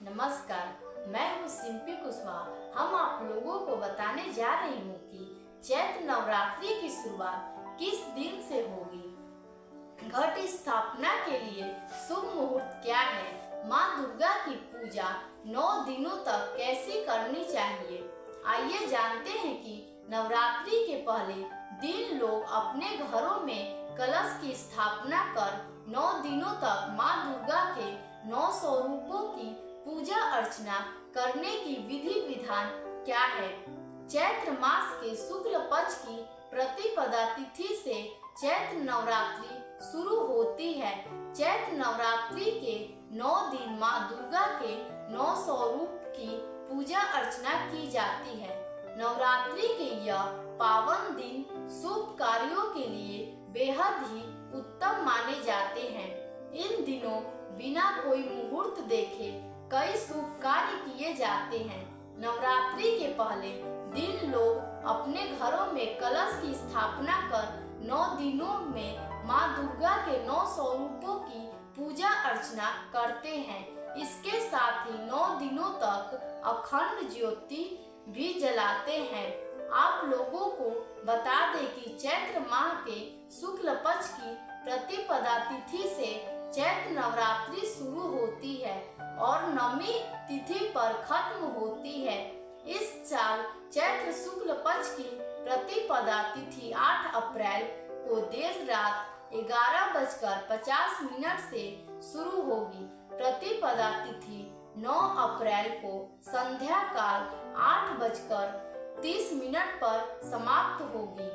नमस्कार, मैं हूँ सिंपी कुशवाहा। हम आप लोगों को बताने जा रही हूँ कि चैत्र नवरात्रि की शुरुआत किस दिन से होगी। घट स्थापना के लिए शुभ मुहूर्त क्या है, माँ दुर्गा की पूजा 9 दिनों तक कैसे करनी चाहिए। आइए जानते हैं कि नवरात्रि के पहले दिन लोग अपने घरों में कलश की स्थापना कर 9 दिनों तक माँ दुर्गा के 9 स्वरूपों की पूजा अर्चना करने की विधि विधान क्या है। चैत्र मास के शुक्ल पक्ष की प्रतिपदा तिथि से चैत्र नवरात्रि शुरू होती है। चैत्र नवरात्रि के 9 दिन माँ दुर्गा के 9 स्वरूप की पूजा अर्चना की जाती है। नवरात्रि के यह पावन दिन शुभ कार्यों के लिए बेहद ही उत्तम माने जाते हैं। इन दिनों बिना कोई मुहूर्त देखे कई शुभ कार्य किए जाते हैं। नवरात्रि के पहले दिन लोग अपने घरों में कलश की स्थापना कर 9 दिनों में माँ दुर्गा के 9 स्वरूपों की पूजा अर्चना करते हैं। इसके साथ ही 9 दिनों तक अखंड ज्योति भी जलाते हैं। आप लोगों को बता दें कि चैत्र माह के शुक्ल पक्ष की प्रतिपदा तिथि से चैत्र नवरात्रि शुरू होती है और 9वीं तिथि पर खत्म होती है। इस साल चैत्र शुक्ल पक्ष की प्रतिपदा तिथि 8 अप्रैल को देर रात 11:50 से शुरू होगी। प्रतिपदा तिथि 9 अप्रैल को संध्या काल 8:30 पर समाप्त होगी।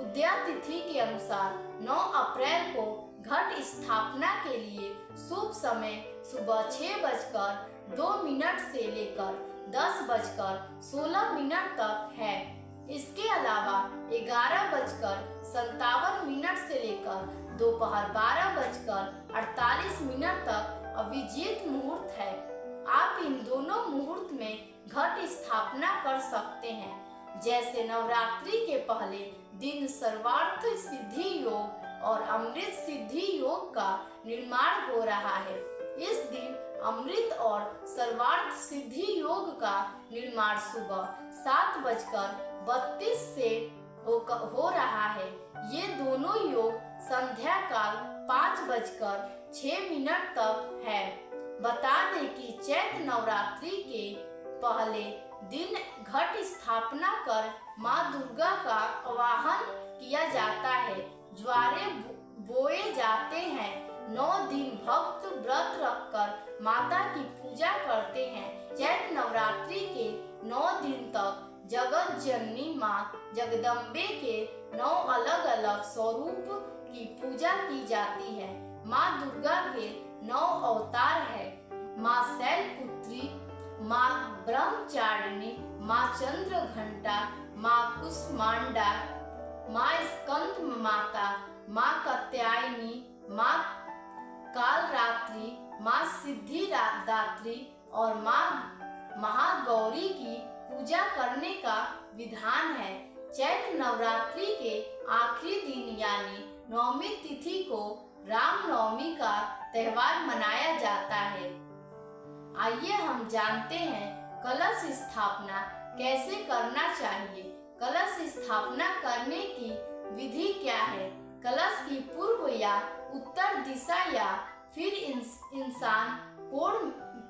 उदया तिथि के अनुसार 9 अप्रैल को घट स्थापना के लिए शुभ समय सुबह 6:02 से लेकर 10:16 तक है। इसके अलावा 11:57 से लेकर दोपहर 12:48 तक अभिजीत मुहूर्त है। आप इन दोनों मुहूर्त में घट स्थापना कर सकते हैं। जैसे नवरात्रि के पहले दिन सर्वार्थ सिद्धि योग और अमृत सिद्धि योग का निर्माण हो रहा है। इस दिन अमृत और सर्वार्थ सिद्धि योग का निर्माण सुबह 7:32 से हो रहा है। ये दोनों योग संध्या काल 5:06 तक है। बता दें कि चैत्र नवरात्रि के पहले दिन घट स्थापना कर माँ दुर्गा का आवाहन किया जाता है। ज्वारे बोए जाते हैं। 9 दिन भक्त व्रत रखकर माता की पूजा करते हैं। चैत्र नवरात्रि के 9 दिन तक जगत जननी माँ जगदम्बे के 9 अलग अलग स्वरूप की पूजा की जाती है। माँ दुर्गा के 9 अवतार है। माँ शैलपुत्री, माँ ब्रह्मचारिणी, माँ चंद्रघंटा, माँ कुष्मांडा, माँ स्कंद माता, माँ कात्यायनी, माँ कालरात्रि, माँ सिद्धिदात्री और माँ महागौरी की पूजा करने का विधान है। चैत्र नवरात्रि के आखिरी दिन यानी 9वीं तिथि को रामनवमी का त्योहार मनाया जाता है। आइए हम जानते हैं कलश स्थापना कैसे करना चाहिए। कलश स्थापना करने की विधि क्या है। कलश की पूर्व या उत्तर दिशा या फिर इंसान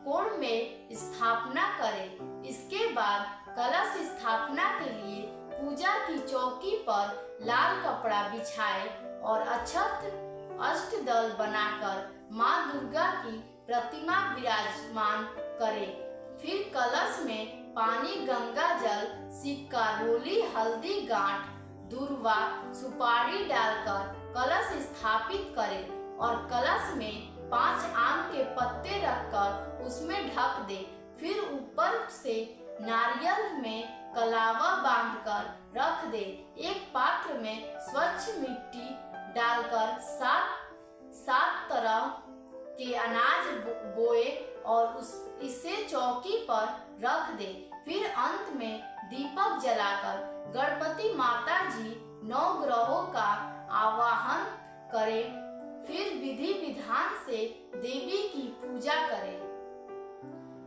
कोण में स्थापना करें। इसके बाद कलश स्थापना के लिए पूजा की चौकी पर लाल कपड़ा बिछाए और अक्षत अष्टदल बनाकर माँ दुर्गा की प्रतिमा विराजमान करें। फिर कलश में पानी, गंगा जल, सिक्का, रोली, हल्दी, गांठ, दूर्वा, सुपारी डालकर कलश स्थापित करें और कलश में 5 आम के पत्ते रखकर उसमें ढक दे। फिर ऊपर से नारियल में कलावा बांधकर रख दे। एक पात्र में स्वच्छ मिट्टी डालकर 7 तरह के अनाज बोए और इसे चौकी पर रख दे। फिर अंत में दीपक जलाकर गणपति माता जी 9 ग्रहों का आवाहन करें। फिर विधि विधान से देवी की पूजा करें।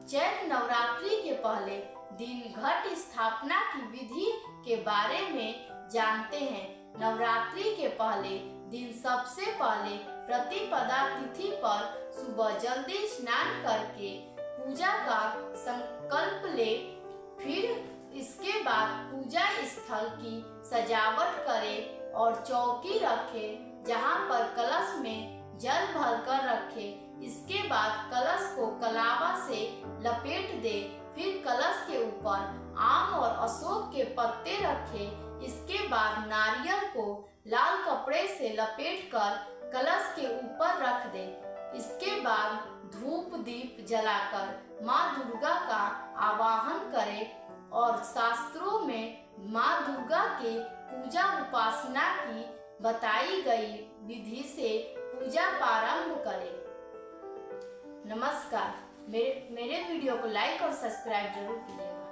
चैत्र नवरात्रि के पहले दिन घट स्थापना की विधि के बारे में जानते हैं। नवरात्रि के पहले दिन सबसे पहले प्रतिपदा तिथि पर सुबह जल्दी स्नान करके पूजा का संकल्प ले। फिर इसके बाद पूजा स्थल की सजावट करें और चौकी रखे जहां पर कलश में जल भरकर रखे। इसके बाद कलश को कलावा से लपेट दे। फिर कलश के ऊपर आम और अशोक के पत्ते रखे। इसके बाद नारियल को लाल कपड़े से लपेटकर कलश के ऊपर रख दे। इसके बाद धूप दीप जलाकर माँ दुर्गा का आवाहन करे और शास्त्रों में माँ दुर्गा के पूजा उपासना की बताई गई विधि से पूजा प्रारंभ करें। नमस्कार। मेरे वीडियो को लाइक और सब्सक्राइब जरूर कीजिएगा।